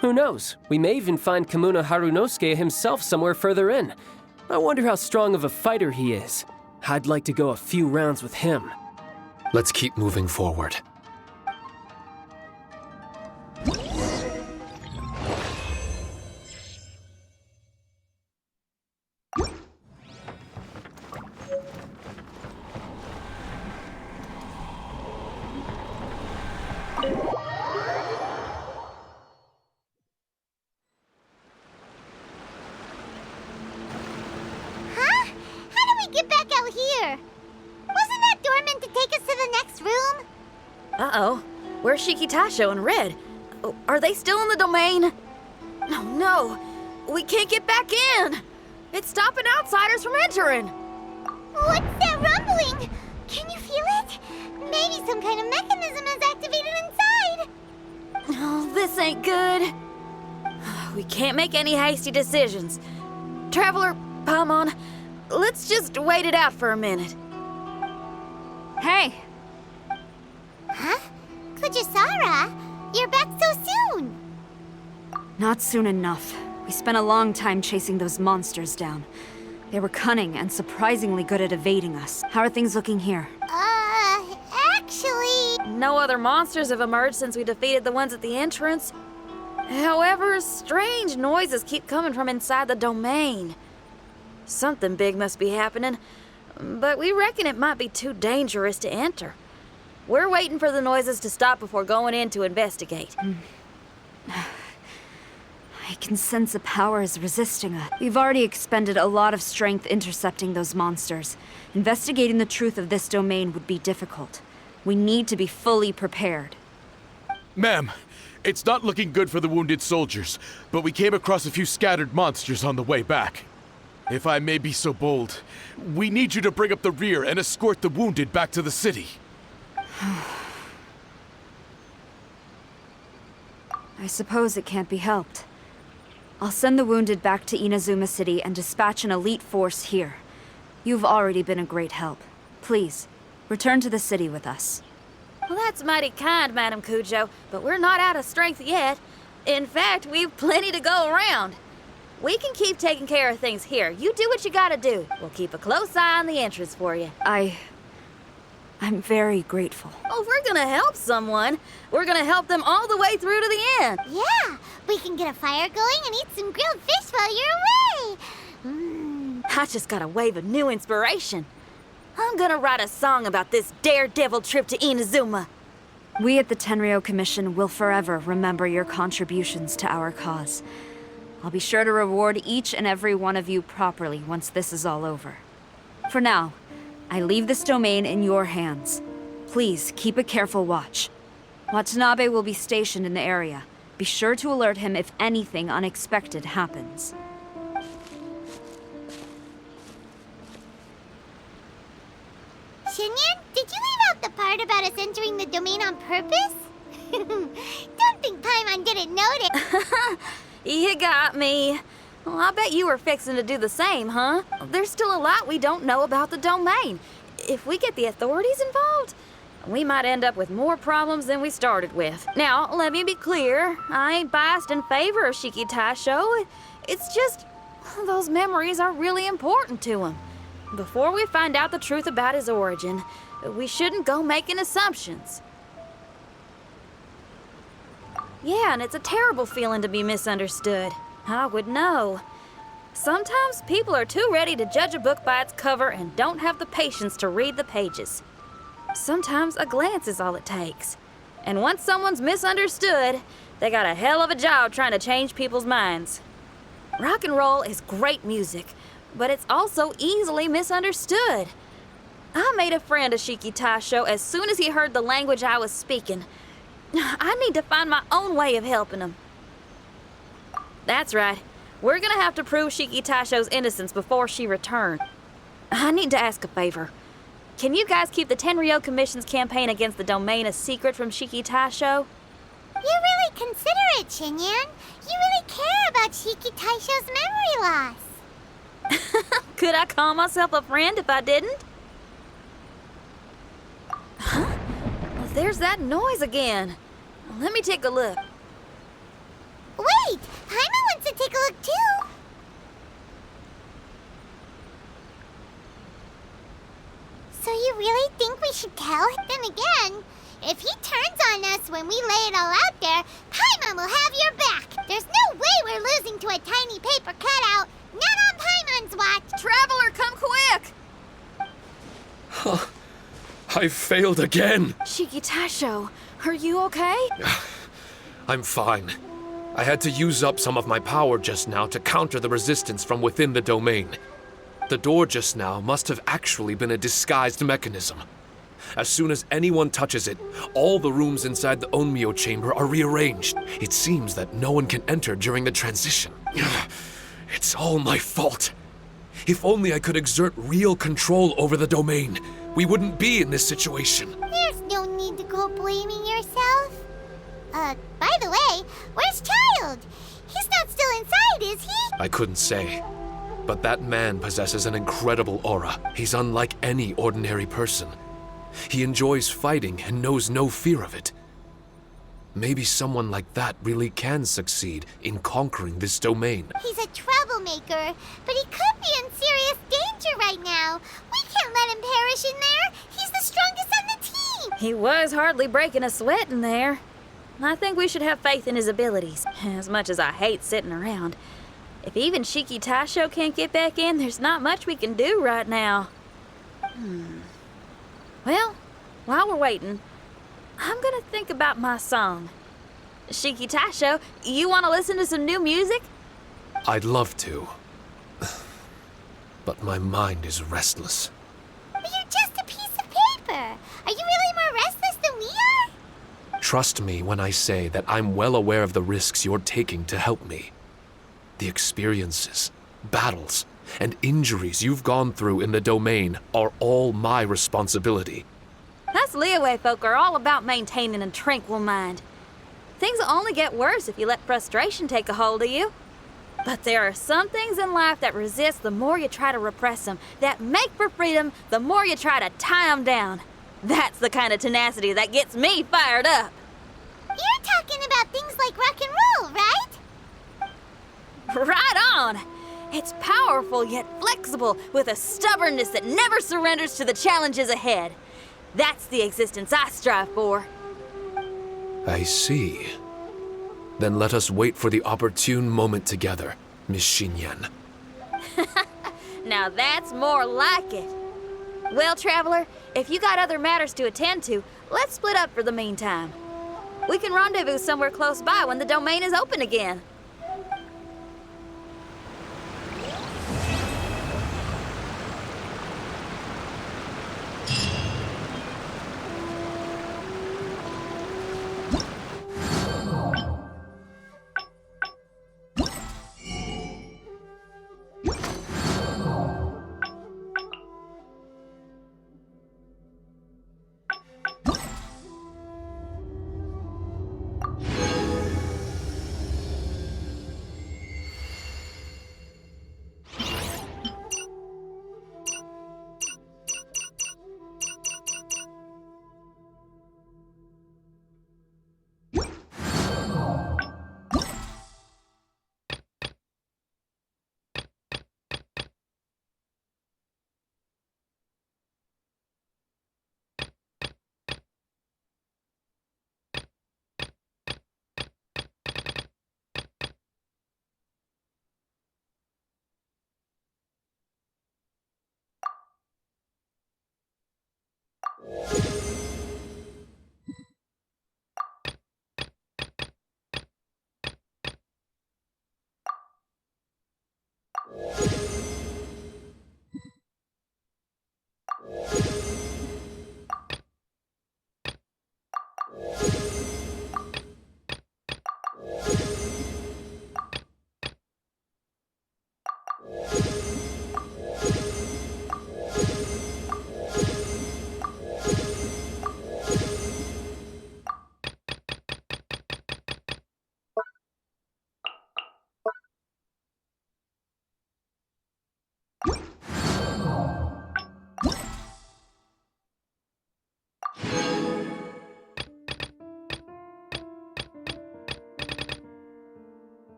Who knows? We may even find Kamuna Harunosuke himself somewhere further in. I wonder how strong of a fighter he is. I'd like to go a few rounds with him. Let's keep moving forward. Huh? How do we get back out here? Wasn't that door meant to take us to the next room? Uh-oh. Where's Shiki Taisho and Red? Oh, are they still in the domain? Oh, no. We can't get back in. It's stopping outsiders from entering. What's that rumbling? Can you feel it? Maybe some kind of mechanism is activated inside. Oh, this ain't good. We can't make any hasty decisions. Traveler, Paimon, let's just wait it out for a minute. Hey, Huh? Kujisara, you're back so soon. not soon enough. We spent a long time chasing those monsters down. They were cunning and surprisingly good at evading us. How are things looking here? Actually... No other monsters have emerged since we defeated the ones at the entrance. However, strange noises keep coming from inside the domain. Something big must be happening, but we reckon it might be too dangerous to enter. We're waiting for the noises to stop before going in to investigate. I can sense a power is resisting us. We've already expended a lot of strength intercepting those monsters. Investigating the truth of this domain would be difficult. We need to be fully prepared. Ma'am, it's not looking good for the wounded soldiers, but we came across a few scattered monsters on the way back. If I may be so bold, we need you to bring up the rear and escort the wounded back to the city. I suppose it can't be helped. I'll send the wounded back to Inazuma City and dispatch an elite force here. You've already been a great help. Please, return to the city with us. Well, that's mighty kind, Madam Cujo, but we're not out of strength yet. In fact, we've plenty to go around. We can keep taking care of things here. You do what you gotta do. We'll keep a close eye on the entrance for you. I'm very grateful. Oh, if we're gonna help someone, we're gonna help them all the way through to the end. Yeah, we can get a fire going and eat some grilled fish while you're away. I just got a wave of new inspiration. I'm gonna write a song about this daredevil trip to Inazuma. We at the Tenryou Commission will forever remember your contributions to our cause. I'll be sure to reward each and every one of you properly once this is all over. For now, I leave this domain in your hands. Please keep a careful watch. Watanabe will be stationed in the area. Be sure to alert him if anything unexpected happens. Xinyan, did you leave out the part about us entering the domain on purpose? Don't think Paimon didn't notice. You got me. Well, I bet you were fixing to do the same, huh? There's still a lot we don't know about the domain. If we get the authorities involved, we might end up with more problems than we started with. Now, let me be clear. I ain't biased in favor of Shiki Taisho. It's just, those memories are really important to him. Before we find out the truth about his origin, we shouldn't go making assumptions. Yeah, and it's a terrible feeling to be misunderstood. I would know. Sometimes people are too ready to judge a book by its cover and don't have the patience to read the pages. Sometimes a glance is all it takes. And once someone's misunderstood, they got a hell of a job trying to change people's minds. Rock and roll is great music, but it's also easily misunderstood. I made a friend of Shiki Taisho as soon as he heard the language I was speaking. I need to find my own way of helping him. That's right. We're gonna have to prove Shiki Taisho's innocence before she returns. I need to ask a favor. Can you guys keep the Tenryou Commission's campaign against the domain a secret from Shiki Taisho? You're really considerate, Xinyan. You really care about Shiki Taisho's memory loss. Could I call myself a friend if I didn't? Huh? Well, there's that noise again. Let me take a look. Wait! Paimon wants to take a look too! So you really think we should tell him? Then again, if he turns on us when we lay it all out there, Paimon will have your back! There's no way we're losing to a tiny paper cutout! Not on Paimon's watch! Traveler, come quick! I failed again. Shiki Taisho, are you okay? I'm fine. I had to use up some of my power just now to counter the resistance from within the domain. The door just now must have actually been a disguised mechanism. As soon as anyone touches it, all the rooms inside the Onmyo chamber are rearranged. It seems that no one can enter during the transition. It's all my fault. If only I could exert real control over the domain, we wouldn't be in this situation. There's no need to go blaming yourself. By the way, where's Child? He's not still inside, is he? I couldn't say. But that man possesses an incredible aura. He's unlike any ordinary person. He enjoys fighting and knows no fear of it. Maybe someone like that really can succeed in conquering this domain. He's a troublemaker, but he could be in serious danger right now. We can't let him perish in there. He's the strongest on the team. He was hardly breaking a sweat in there. I think we should have faith in his abilities, as much as I hate sitting around. If even Shiki Taisho can't get back in, there's not much we can do right now. Well, while we're waiting, I'm gonna think about my song. Shiki Taisho, you wanna listen to some new music? I'd love to. But my mind is restless. But you're just a piece of paper. Are you really more restless than we are? Trust me when I say that I'm well aware of the risks you're taking to help me. The experiences, battles, and injuries you've gone through in the domain are all my responsibility. Us Liyue folk are all about maintaining a tranquil mind. Things will only get worse if you let frustration take a hold of you. But there are some things in life that resist the more you try to repress them, that make for freedom the more you try to tie them down. That's the kind of tenacity that gets me fired up. You're talking about things like rock and roll, right? Right on! It's powerful yet flexible, with a stubbornness that never surrenders to the challenges ahead. That's the existence I strive for. I see. Then let us wait for the opportune moment together, Miss Xinyan. Now that's more like it. Well, Traveler, if you got other matters to attend to, let's split up for the meantime. We can rendezvous somewhere close by when the domain is open again.